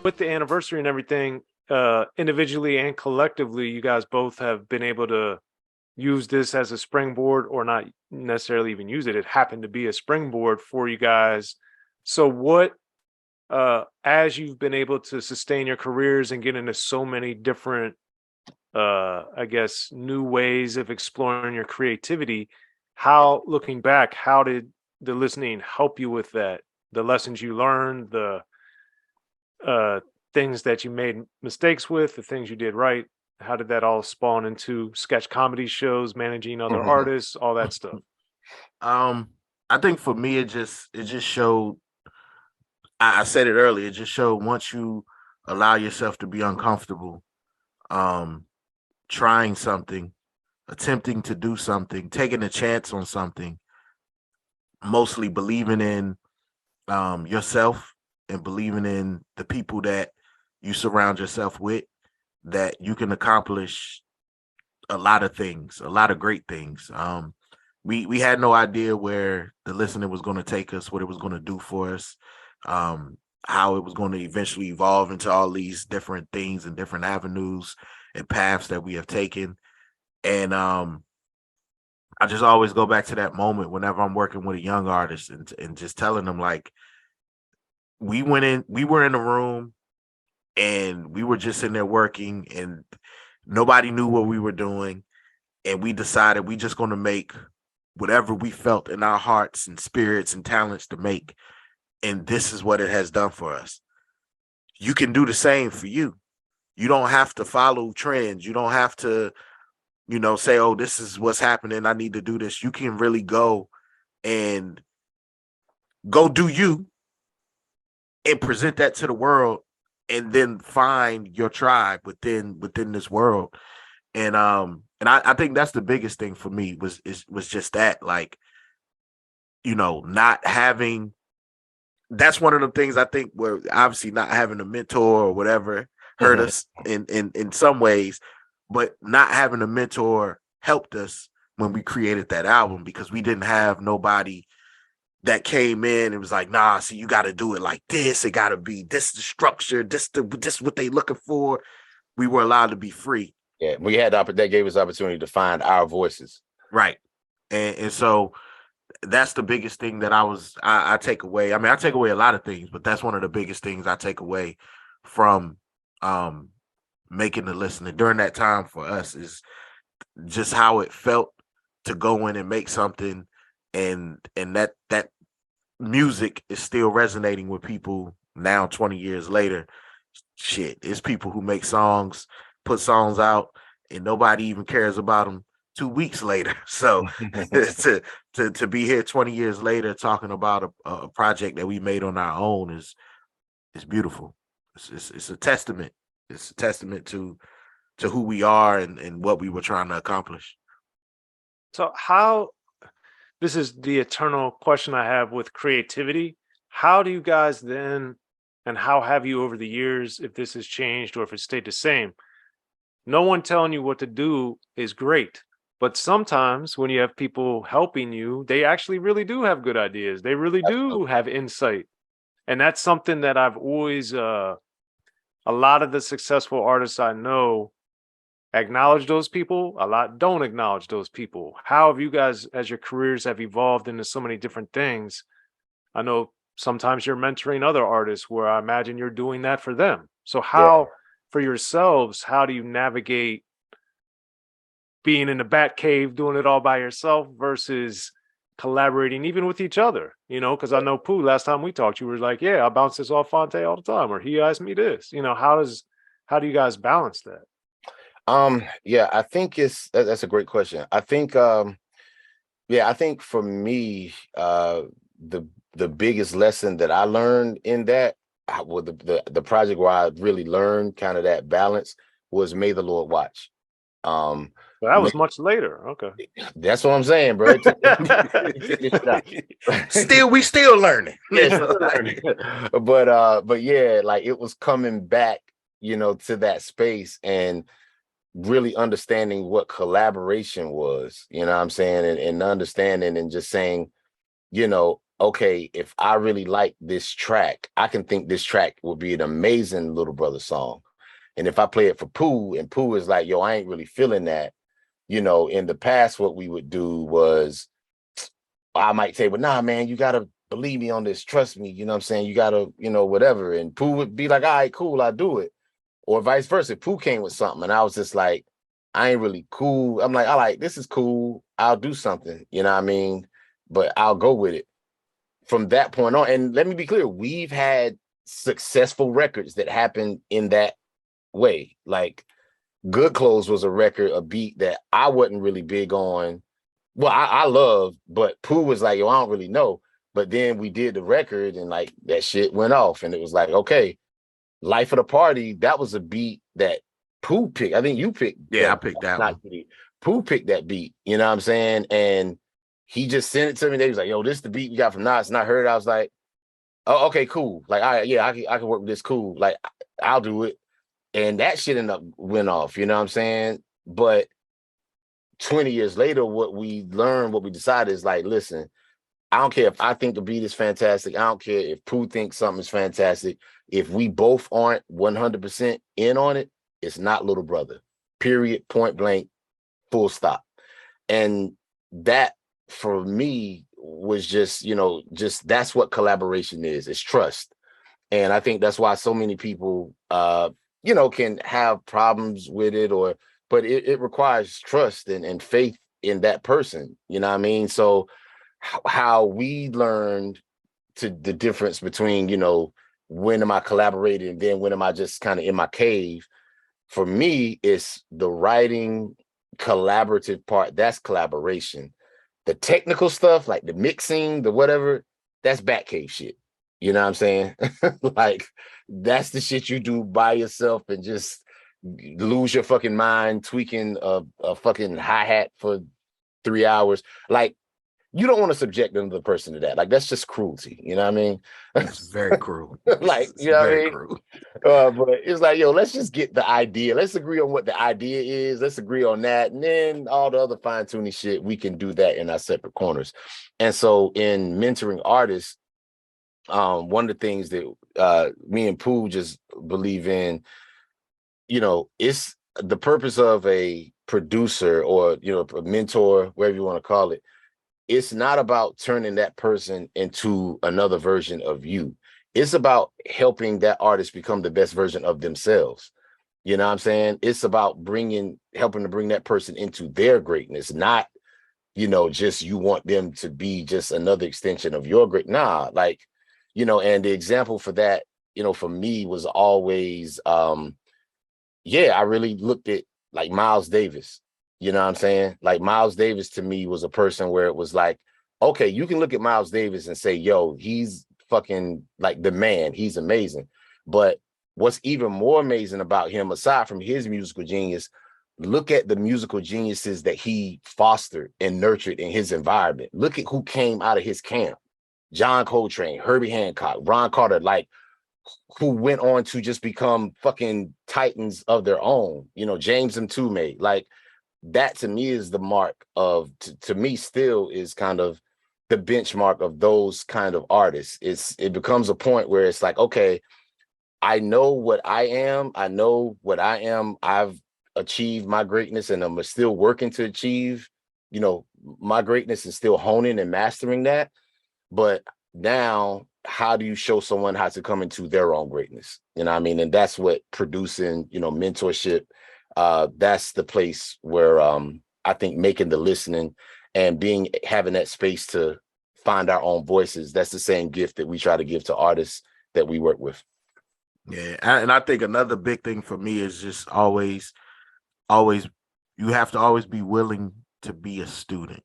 with the anniversary and everything, individually and collectively, you guys both have been able to use this as a springboard, or not necessarily even use it. It happened to be a springboard for you guys. So what, as you've been able to sustain your careers and get into so many different, I guess, new ways of exploring your creativity, how, looking back, how did the listening help you with that? The lessons you learned, the uh, things that you made mistakes with, the things you did right. How did that all spawn into sketch comedy shows, managing other artists, all that stuff? I think for me, it just showed. I said it earlier. It just showed once you allow yourself to be uncomfortable, um, trying something, attempting to do something, taking a chance on something, mostly believing in yourself and believing in the people that you surround yourself with, that you can accomplish a lot of things, a lot of great things. We had no idea where the listening was going to take us, what it was going to do for us, how it was going to eventually evolve into all these different things and different avenues and paths that we have taken. And I just always go back to that moment whenever I'm working with a young artist and just telling them, like, we were in a room and we were just in there working and nobody knew what we were doing. And we decided we just going to make whatever we felt in our hearts and spirits and talents to make. And this is what it has done for us. You can do the same for you. You don't have to follow trends. You don't have to, say, oh, this is what's happening, I need to do this. You can really go do you and present that to the world, and then find your tribe within this world. And I think that's the biggest thing for me was just that, like, not having, that's one of the things I think where obviously not having a mentor or whatever hurt us in some ways, but not having a mentor helped us when we created that album, because we didn't have nobody that came in and was like, nah, so you got to do it like this. It got to be this, the structure, this what they looking for. We were allowed to be free. Yeah, we had that gave us opportunity to find our voices. Right. And so that's the biggest thing that I take away. I mean, I take away a lot of things, but that's one of the biggest things I take away from making the listening during that time for us, is just how it felt to go in and make something, and that music is still resonating with people now 20 years later. Shit, it's people who make songs, put songs out, and nobody even cares about them 2 weeks later. So to be here 20 years later talking about a project that we made on our own is beautiful. It's a testament. It's a testament to who we are and what we were trying to accomplish. So how, this is the eternal question I have with creativity. How do you guys then, and how have you over the years, if this has changed or if it stayed the same? No one telling you what to do is great. But sometimes when you have people helping you, they actually really do have good ideas. They really do have insight. And that's something that I've always, a lot of the successful artists I know acknowledge those people, a lot don't acknowledge those people. How have you guys, as your careers have evolved into so many different things? I know sometimes you're mentoring other artists where I imagine you're doing that for them. So how, for yourselves, how do you navigate being in the bat cave, doing it all by yourself versus collaborating even with each other? Because I know, Pooh, last time we talked, you were like, yeah, I bounce this off Phonte all the time, or he asked me this. How do you guys balance that? Yeah, I think that's a great question. I think I think for me, the biggest lesson that I learned in that, well, the project where I really learned kind of that balance was May the Lord Watch. Well, that was much later. Okay. That's what I'm saying, bro. We still learning. But yeah, like it was coming back, to that space and really understanding what collaboration was, what I'm saying, and understanding and just saying, okay, if I really like this track, I can think this track would be an amazing Little Brother song. And if I play it for Pooh, and Pooh is like, yo, I ain't really feeling that, in the past, what we would do was I might say, well, nah, man, you gotta believe me on this, trust me, you know what I'm saying? You gotta, whatever. And Pooh would be like, all right, cool, I'll do it. Or vice versa. Pooh came with something and I was just like, I ain't really cool. I'm like, I like this is cool. I'll do something, you know what I mean? But I'll go with it from that point on. And let me be clear, we've had successful records that happened in that way. Like Good Clothes was a record, a beat that I wasn't really big on. Well, I love, but Pooh was like, yo, I don't really know. But then we did the record and like that shit went off. And it was like, okay, Life of the Party, that was a beat that Pooh picked. I think you picked Yeah, I picked that one. Pooh picked that beat, you know what I'm saying? And he just sent it to me. They was like, yo, this is the beat we got from Nas. And I heard it, I was like, oh, okay, cool. Like, I can work with this, cool. Like, I'll do it. And that shit ended up went off, you know what I'm saying? But 20 years later, what we learned, what we decided is like, listen, I don't care if I think the beat is fantastic. I don't care if Pooh thinks something is fantastic. If we both aren't 100% in on it, it's not Little Brother. Period. Point blank. Full stop. And that for me was just, just that's what collaboration is. It's trust. And I think that's why so many people, can have problems with it but it requires trust and faith in that person. You know what I mean? So how we learned to the difference between, when am I collaborating and then when am I just kind of in my cave? For me, it's the writing collaborative part. That's collaboration. The technical stuff, like the mixing, the whatever, that's Batcave shit. You know what I'm saying? Like, that's the shit you do by yourself and just lose your fucking mind tweaking a fucking hi-hat for 3 hours. Like, you don't want to subject another person to that. Like, that's just cruelty. You know what I mean? It's very cruel. Like, It's you know what I very mean? cruel. But it's like, yo, let's just get the idea. Let's agree on what the idea is. Let's agree on that. And then all the other fine-tuning shit, we can do that in our separate corners. And so in mentoring artists, one of the things that me and Pooh just believe in, it's the purpose of a producer or, a mentor, whatever you want to call it. It's not about turning that person into another version of you. It's about helping that artist become the best version of themselves. You know what I'm saying? It's about helping to bring that person into their greatness, not, just you want them to be just another extension of your great. Nah, like, and the example for that, for me was always, I really looked at like Miles Davis. You know what I'm saying? Like Miles Davis to me was a person where it was like, okay, you can look at Miles Davis and say, yo, he's fucking like the man. He's amazing. But what's even more amazing about him, aside from his musical genius, look at the musical geniuses that he fostered and nurtured in his environment. Look at who came out of his camp. John Coltrane, Herbie Hancock, Ron Carter, like who went on to just become fucking titans of their own. James Mtume, like that to me is the mark of, to me still is kind of the benchmark of those kind of artists. It becomes a point where it's like, okay, I know what I am. I know what I am. I've achieved my greatness and I'm still working to achieve, my greatness and still honing and mastering that. But now, how do you show someone how to come into their own greatness? You know what I mean? And that's what producing, mentorship, that's the place where I think making the listening and having that space to find our own voices, that's the same gift that we try to give to artists that we work with. Yeah. And I think another big thing for me is just always, you have to always be willing to be a student.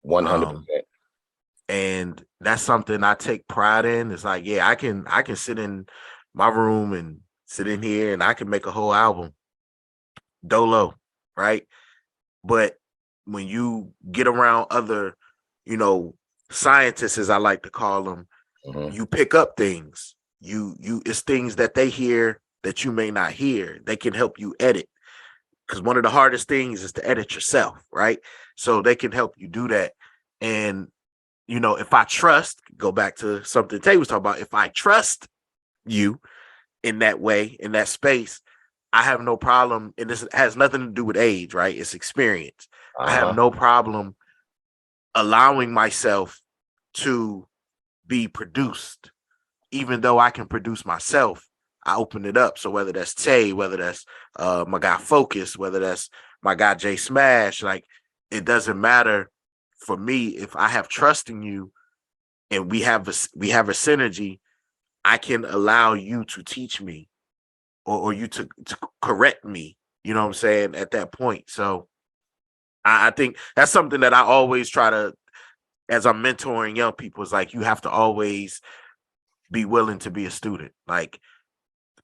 100%. And that's something I take pride in. It's like, yeah, I can sit in my room and sit in here and I can make a whole album dolo, right? But when you get around other, scientists, as I like to call them, you pick up things. It's things that they hear that you may not hear. They can help you edit. Because one of the hardest things is to edit yourself, right? So they can help you do that. And if I trust, go back to something Tay was talking about, if I trust you in that way, in that space, I have no problem. And this has nothing to do with age, right? It's experience. I have no problem allowing myself to be produced, even though I can produce myself. I open it up. So whether that's Tay, whether that's my guy Focus, whether that's my guy Jay Smash, like it doesn't matter for me if I have trust in you and we have a synergy. I can allow you to teach me or you to correct me. You know what I'm saying? At that point. So I think that's something that I always try to, as I'm mentoring young people, is like you have to always be willing to be a student. Like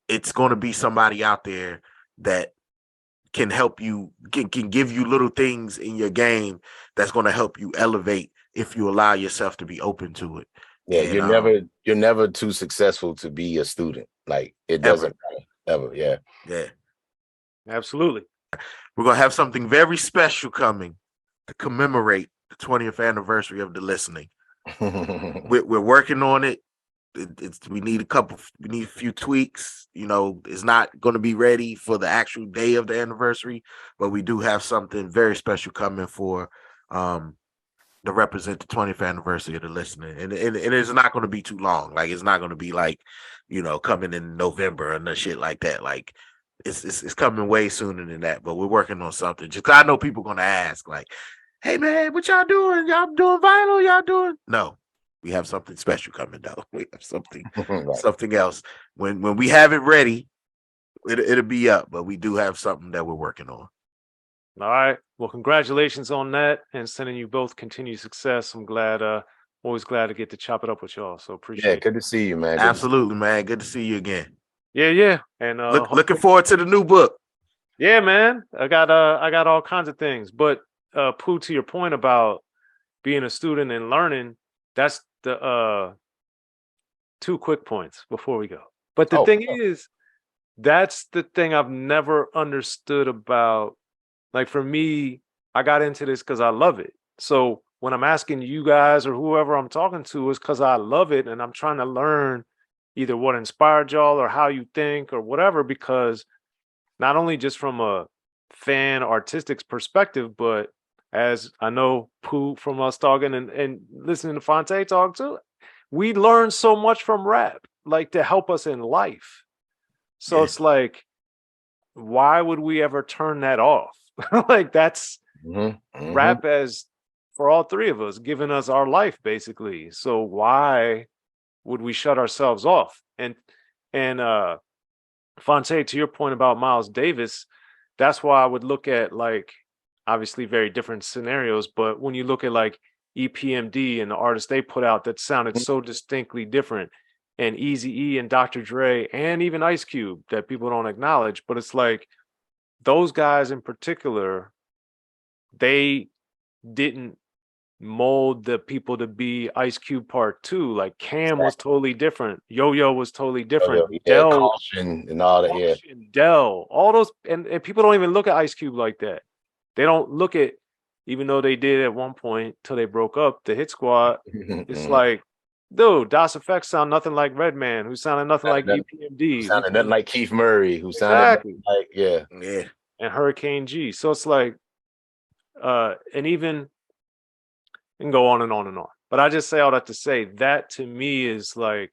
it's going to be somebody out there that can help you, can give you little things in your game that's going to help you elevate if you allow yourself to be open to it. Yeah, And, you're never too successful to be a student. Like it doesn't matter ever. Yeah. Yeah. Absolutely. We're going to have something very special coming to commemorate the 20th anniversary of the listening. We're working on it. We need a few tweaks. It's not going to be ready for the actual day of the anniversary, but we do have something very special coming for to represent the 20th anniversary of the listening. And it's not going to be too long. Like it's not going to be like, coming in November and the shit like that. Like it's coming way sooner than that, but we're working on something. Just 'cause I know people going to ask like, hey man, what y'all doing? Y'all doing vinyl? Y'all doing? No. We have something special coming though. We have something else. When we have it ready, it'll be up. But we do have something that we're working on. All right. Well, congratulations on that and sending you both continued success. I'm glad, always glad to get to chop it up with y'all. So appreciate it. Good to see you, man. Absolutely, man. Good to see you again. Yeah. And looking forward to the new book. Yeah, man. I got all kinds of things. But Pooh, to your point about being a student and learning, that's the 2 quick points before we go. But the thing is, that's the thing I've never understood about. Like for me, I got into this because I love it. So when I'm asking you guys or whoever I'm talking to, is because I love it and I'm trying to learn either what inspired y'all or how you think or whatever, because not only just from a fan artistic perspective, but as I know Pooh from us talking and listening to Phonte talk too, we learn so much from rap, like to help us in life. So it's like, why would we ever turn that off? Like that's rap as for all three of us, giving us our life basically. So why would we shut ourselves off? And Phonte, to your point about Miles Davis, that's why I would look at like obviously very different scenarios, but when you look at like EPMD and the artists they put out that sounded so distinctly different, and Eazy-E and Dr. Dre and even Ice Cube that people don't acknowledge, but it's like those guys in particular, they didn't mold the people to be Ice Cube Part 2. Like Cam was totally different. Yo-Yo was totally different. Del, Caution and all that. Del, all those, and people don't even look at Ice Cube like that. They don't look at, even though they did at one point till they broke up, the Hit Squad. It's like, dude, DOS Effects sound nothing like Redman, who sounded nothing like EPMD. Who sounded nothing like Keith Murray, who sounded like, and Hurricane G. So it's like, and even, and go on and on and on. But I just say all that to say that to me is like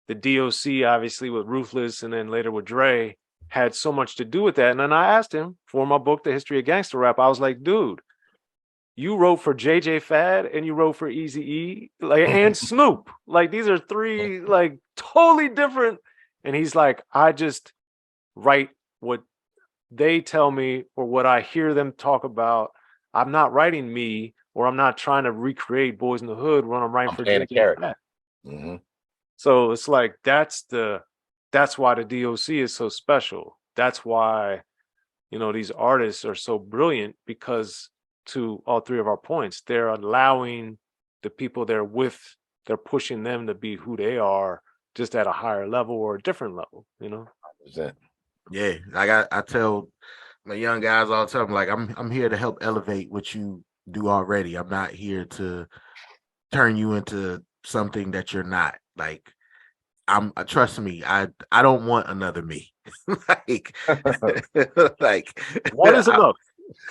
the D.O.C. obviously with Ruthless and then later with Dre had so much to do with that. And then I asked him for my book, The History of Gangster Rap. I was like, dude, you wrote for JJ Fad and you wrote for Eazy-E, like, and Snoop. Like these are three like totally different. And he's like, I just write what they tell me or what I hear them talk about. I'm not writing me, or I'm not trying to recreate Boys in the Hood when I'm writing for JJ Fad. So it's like that's why the D.O.C. is so special. That's why, these artists are so brilliant, because to all three of our points, they're allowing the people they're with, they're pushing them to be who they are, just at a higher level or a different level, 100%. Yeah, like I tell my young guys all the time, like I'm here to help elevate what you do already. I'm not here to turn you into something that you're not. Like, trust me, I don't want another me. like, like One is enough.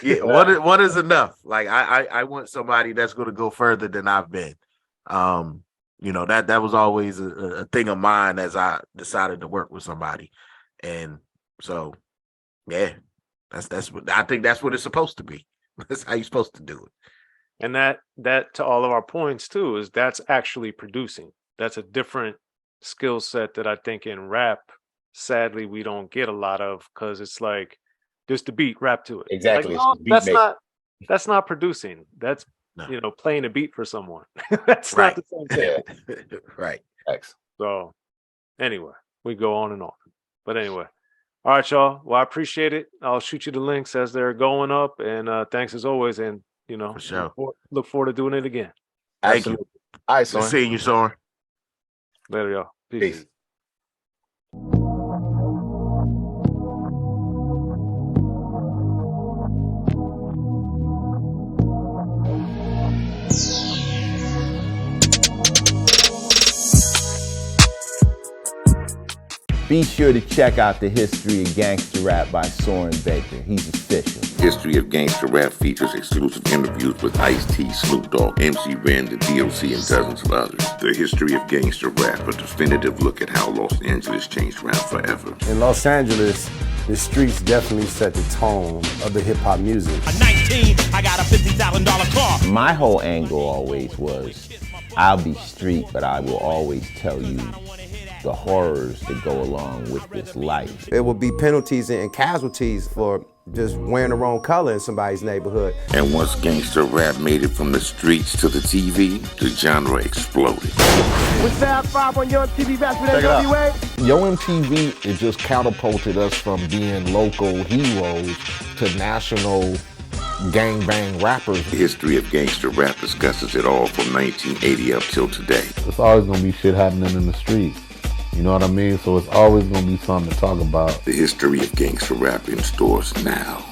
Yeah, one is enough. Like I want somebody that's going to go further than I've been. That was always a thing of mine as I decided to work with somebody, and so yeah, that's what I think. That's what it's supposed to be. That's how you're supposed to do it. And that to all of our points too is that's actually producing. That's a different skill set that I think in rap, sadly, we don't get a lot of, because it's like just the beat, rap to it. Exactly. Like, no, that's not producing. That's playing a beat for someone. That's not the same thing. Yeah. Right. Thanks. So anyway, we go on and on. But anyway. All right, y'all. Well, I appreciate it. I'll shoot you the links as they're going up. And thanks as always. And for sure. Look forward to doing it again. Thank you. All right, Good Soren. seeing you, Soren. Later, y'all. Peace. Be sure to check out the History of Gangster Rap by Soren Baker. He's official. History of Gangster Rap features exclusive interviews with Ice-T, Snoop Dogg, MC Ren, the D.O.C, and dozens of others. The History of Gangster Rap, a definitive look at how Los Angeles changed rap forever. In Los Angeles, the streets definitely set the tone of the hip-hop music. At 19, I got a $50,000 car. My whole angle always was, I'll be street, but I will always tell you the horrors that go along with this life. There will be penalties and casualties for just wearing the wrong color in somebody's neighborhood. And once gangster rap made it from the streets to the TV, the genre exploded. With Fab 5 on Yo MTV Raps with NWA. Yo MTV, it just catapulted us from being local heroes to national gangbang rappers. The History of Gangster Rap discusses it all from 1980 up till today. It's always gonna be shit happening in the streets. You know what I mean? So it's always gonna be something to talk about. The History of Gangster Rap in stores now.